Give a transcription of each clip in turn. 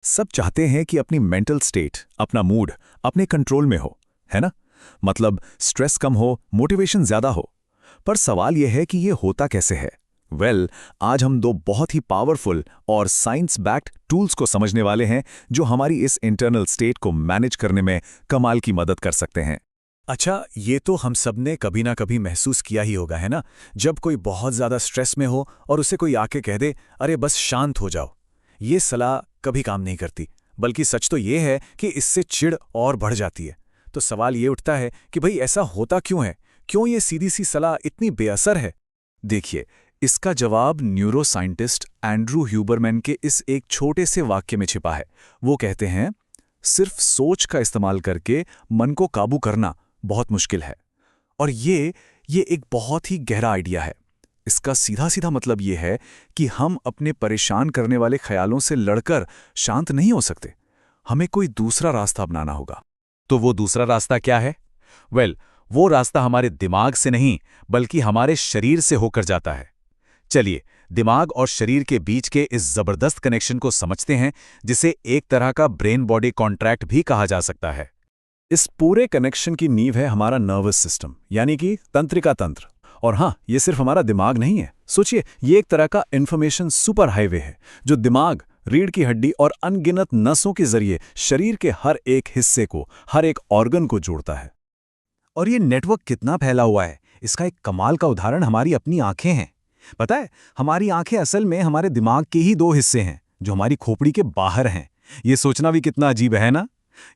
सब चाहते हैं कि अपनी मेंटल स्टेट, अपना मूड अपने कंट्रोल में हो, है ना? मतलब स्ट्रेस कम हो, मोटिवेशन ज्यादा हो। पर सवाल यह है कि ये होता कैसे है? आज हम दो बहुत ही पावरफुल और साइंस बैक्ड टूल्स को समझने वाले हैं जो हमारी इस इंटरनल स्टेट को मैनेज करने में कमाल की मदद कर सकते हैं। अच्छा, ये तो हम सब ने कभी ना कभी महसूस किया ही होगा, है ना? जब कोई बहुत ज़्यादा स्ट्रेस में हो और उसे कोई आके कह दे, अरे बस शांत हो जाओ। ये सलाह कभी काम नहीं करती, बल्कि सच तो ये है कि इससे चिढ़ और बढ़ जाती है। तो सवाल ये उठता है कि भाई ऐसा होता क्यों है? क्यों ये सीधी सी सलाह इतनी बेअसर है? देखिए, इसका जवाब न्यूरो साइंटिस्ट एंड्रू ह्यूबरमैन के इस एक छोटे से वाक्य में छिपा है। वो कहते हैं, सिर्फ सोच का इस्तेमाल करके मन को काबू करना बहुत मुश्किल है। और ये एक बहुत ही गहरा आइडिया है। इसका सीधा सीधा मतलब ये है कि हम अपने परेशान करने वाले ख्यालों से लड़कर शांत नहीं हो सकते। हमें कोई दूसरा रास्ता अपनाना होगा। तो वो दूसरा रास्ता क्या है? वो रास्ता हमारे दिमाग से नहीं, बल्कि हमारे शरीर से होकर जाता है। चलिए, दिमाग और शरीर के बीच के इस जबरदस्त कनेक्शन को समझते हैं, जिसे एक तरह का ब्रेन बॉडी कॉन्ट्रैक्ट भी कहा जा सकता है। इस पूरे कनेक्शन की नींव है हमारा नर्वस सिस्टम, यानी कि तंत्रिका तंत्र। और हाँ, ये सिर्फ हमारा दिमाग नहीं है। सोचिए, ये एक तरह का इंफॉर्मेशन सुपर हाईवे है जो दिमाग, रीढ़ की हड्डी और अनगिनत नसों के जरिए शरीर के हर एक हिस्से को, हर एक ऑर्गन को जोड़ता है। और ये नेटवर्क कितना फैला हुआ है, इसका एक कमाल का उदाहरण हमारी अपनी आंखें हैं। पता है, हमारी आंखें असल में हमारे दिमाग के ही दो हिस्से हैं, जो हमारी खोपड़ी के बाहर हैं। ये सोचना भी कितना अजीब है ना?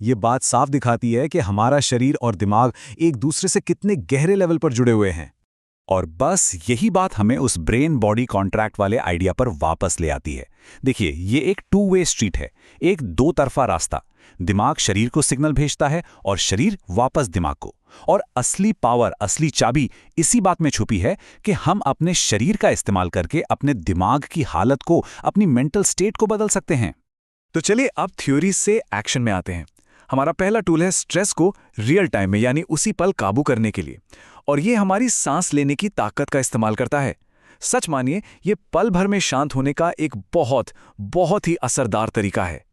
ये बात साफ दिखाती है कि हमारा शरीर और दिमाग एक दूसरे से कितने गहरे लेवल पर जुड़े हुए हैं। और बस यही बात हमें उस ब्रेन बॉडी कॉन्ट्रैक्ट वाले आइडिया पर वापस ले आती है। देखिए, ये एक टू वे स्ट्रीट है, एक दो तरफा रास्ता। दिमाग शरीर को सिग्नल भेजता है और शरीर वापस दिमाग को। और असली पावर, असली चाबी इसी बात में छुपी है कि हम अपने शरीर का इस्तेमाल करके अपने दिमाग की हालत को, अपनी मेंटल स्टेट को बदल सकते हैं। तो चलिए अब थ्योरी से एक्शन में आते हैं। हमारा पहला टूल है स्ट्रेस को रियल टाइम में, यानी उसी पल काबू करने के लिए। और ये हमारी सांस लेने की ताकत का इस्तेमाल करता है। सच मानिए, ये पल भर में शांत होने का एक बहुत बहुत ही असरदार तरीका है।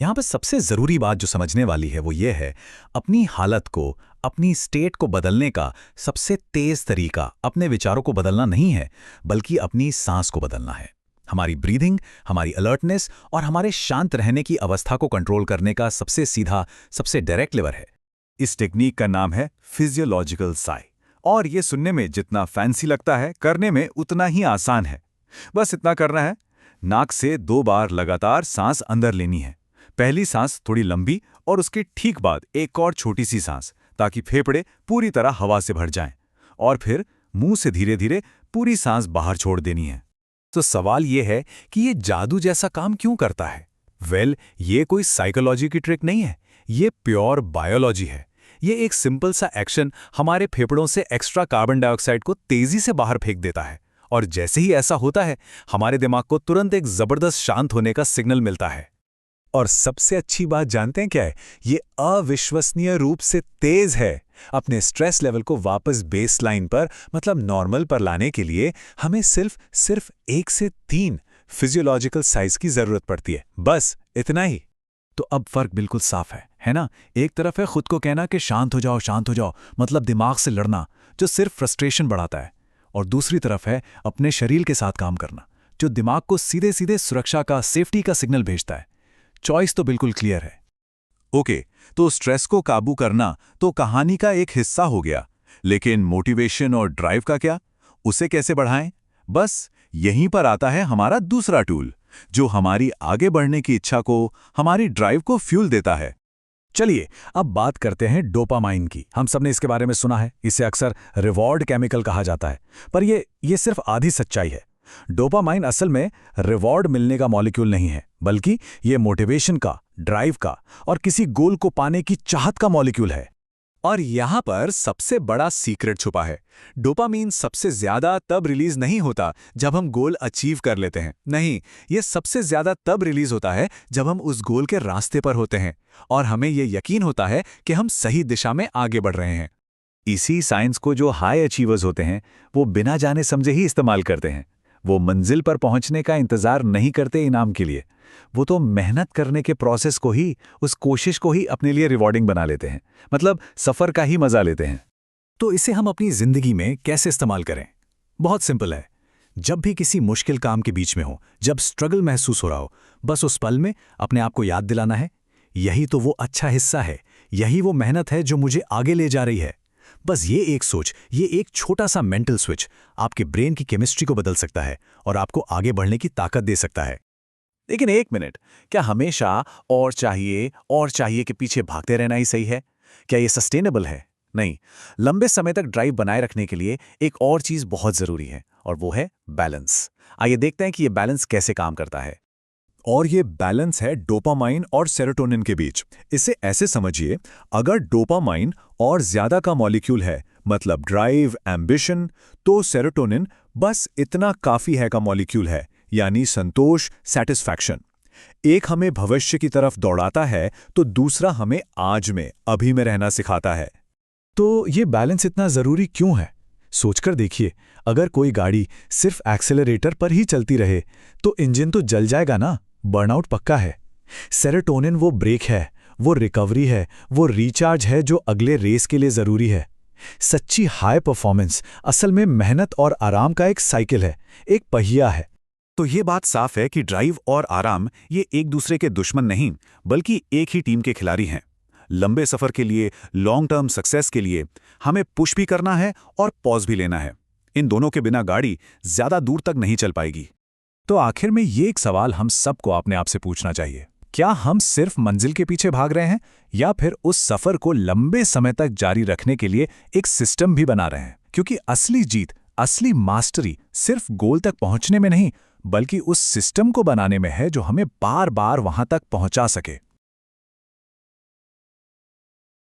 यहाँ पर सबसे जरूरी बात जो समझने वाली है वो ये है, अपनी हालत को, अपनी स्टेट को बदलने का सबसे तेज तरीका अपने विचारों को बदलना नहीं है, बल्कि अपनी सांस को बदलना है। हमारी ब्रीदिंग, हमारी अलर्टनेस और हमारे शांत रहने की अवस्था को कंट्रोल करने का सबसे सीधा, सबसे डायरेक्ट लेवर है। इस टेक्निक का नाम है फिजियोलॉजिकल साई। और ये सुनने में जितना फैंसी लगता है, करने में उतना ही आसान है। बस इतना करना है, नाक से 2 बार लगातार सांस अंदर लेनी है। पहली सांस थोड़ी लंबी और उसके ठीक बाद एक और छोटी सी सांस, ताकि फेफड़े पूरी तरह हवा से भर जाएं। और फिर मुंह से धीरे धीरे पूरी सांस बाहर छोड़ देनी है। तो सवाल ये है कि ये जादू जैसा काम क्यों करता है? ये कोई साइकोलॉजी की ट्रिक नहीं है, ये प्योर बायोलॉजी है। ये एक सिंपल सा एक्शन हमारे फेफड़ों से एक्स्ट्रा कार्बन डाइऑक्साइड को तेजी से बाहर फेंक देता है। और जैसे ही ऐसा होता है, हमारे दिमाग को तुरंत एक जबरदस्त शांत होने का सिग्नल मिलता है। और सबसे अच्छी बात जानते हैं क्या है? ये अविश्वसनीय रूप से तेज है। अपने स्ट्रेस लेवल को वापस बेसलाइन पर, मतलब नॉर्मल पर लाने के लिए हमें सिर्फ 1 से 3 फिजियोलॉजिकल साइज की जरूरत पड़ती है, बस इतना ही। तो अब फर्क बिल्कुल साफ है ना? एक तरफ है खुद को कहना कि शांत हो जाओ, मतलब दिमाग से लड़ना, जो सिर्फ फ्रस्ट्रेशन बढ़ाता है। और दूसरी तरफ है अपने शरीर के साथ काम करना, जो दिमाग को सीधे सीधे सुरक्षा का, सेफ्टी का सिग्नल भेजता है। चॉइस तो बिल्कुल क्लियर है। ओके, तो स्ट्रेस को काबू करना तो कहानी का एक हिस्सा हो गया, लेकिन मोटिवेशन और ड्राइव का क्या? उसे कैसे बढ़ाएं? बस यहीं पर आता है हमारा दूसरा टूल, जो हमारी आगे बढ़ने की इच्छा को, हमारी ड्राइव को फ्यूल देता है। चलिए अब बात करते हैं डोपामाइन की। हम सबने इसके बारे में सुना है, इसे अक्सर रिवॉर्ड केमिकल कहा जाता है। पर ये सिर्फ आधी सच्चाई है। डोपामाइन असल में रिवॉर्ड मिलने का मॉलिक्यूल नहीं है, बल्कि ये मोटिवेशन का, ड्राइव का और किसी गोल को पाने की चाहत का मॉलिक्यूल है। और यहाँ पर सबसे बड़ा सीक्रेट छुपा है। डोपामीन सबसे ज्यादा तब रिलीज नहीं होता जब हम गोल अचीव कर लेते हैं। नहीं, ये सबसे ज्यादा तब रिलीज होता है जब हम उस गोल के रास्ते पर होते हैं और हमें ये यकीन होता है कि हम सही दिशा में आगे बढ़ रहे हैं। इसी साइंस को जो हाई अचीवर्स होते हैं, वो बिना जाने समझे ही इस्तेमाल करते हैं। वो मंजिल पर पहुंचने का इंतजार नहीं करते इनाम के लिए। वो तो मेहनत करने के प्रोसेस को ही, उस कोशिश को ही अपने लिए रिवॉर्डिंग बना लेते हैं, मतलब सफर का ही मजा लेते हैं। तो इसे हम अपनी जिंदगी में कैसे इस्तेमाल करें? बहुत सिंपल है। जब भी किसी मुश्किल काम के बीच में हो, जब स्ट्रगल महसूस हो रहा हो, बस उस पल में अपने आप को याद दिलाना है, यही तो वो अच्छा हिस्सा है, यही वो मेहनत है जो मुझे आगे ले जा रही है। बस ये एक सोच, ये एक छोटा सा मेंटल स्विच आपके ब्रेन की केमिस्ट्री को बदल सकता है और आपको आगे बढ़ने की ताकत दे सकता है। लेकिन एक मिनट, क्या हमेशा और चाहिए के पीछे भागते रहना ही सही है? क्या ये सस्टेनेबल है? नहीं। लंबे समय तक ड्राइव बनाए रखने के लिए एक और चीज बहुत जरूरी है, और वो है बैलेंस। आइए देखते हैं कि ये बैलेंस कैसे काम करता है। और ये बैलेंस है डोपामाइन और सेरोटोनिन के बीच। इसे ऐसे समझिए, अगर डोपामाइन और ज्यादा का मॉलिक्यूल है, मतलब ड्राइव, एम्बिशन, तो सेरोटोनिन बस इतना काफी है का मॉलिक्यूल है, यानी संतोष, सैटिस्फैक्शन। एक हमें भविष्य की तरफ दौड़ाता है तो दूसरा हमें आज में, अभी में रहना सिखाता है। तो ये बैलेंस इतना जरूरी क्यों है? सोचकर देखिए, अगर कोई गाड़ी सिर्फ एक्सेलरेटर पर ही चलती रहे तो इंजन तो जल जाएगा ना, बर्नआउट पक्का है। सेरोटोनिन वो ब्रेक है, वो रिकवरी है, वो रिचार्ज है जो अगले रेस के लिए जरूरी है। सच्ची हाई परफॉर्मेंस असल में मेहनत और आराम का एक साइकिल है, एक पहिया है। तो ये बात साफ है कि ड्राइव और आराम ये एक दूसरे के दुश्मन नहीं, बल्कि एक ही टीम के खिलाड़ी हैं। लंबे सफर के लिए, लॉन्ग टर्म सक्सेस के लिए हमें पुश भी करना है और पॉज भी लेना है। इन दोनों के बिना गाड़ी ज्यादा दूर तक नहीं चल पाएगी। तो आखिर में ये एक सवाल हम सबको अपने आप से पूछना चाहिए, क्या हम सिर्फ मंजिल के पीछे भाग रहे हैं, या फिर उस सफर को लंबे समय तक जारी रखने के लिए एक सिस्टम भी बना रहे हैं? क्योंकि असली जीत, असली मास्टरी सिर्फ गोल तक पहुंचने में नहीं, बल्कि उस सिस्टम को बनाने में है जो हमें बार बार वहां तक पहुंचा सके।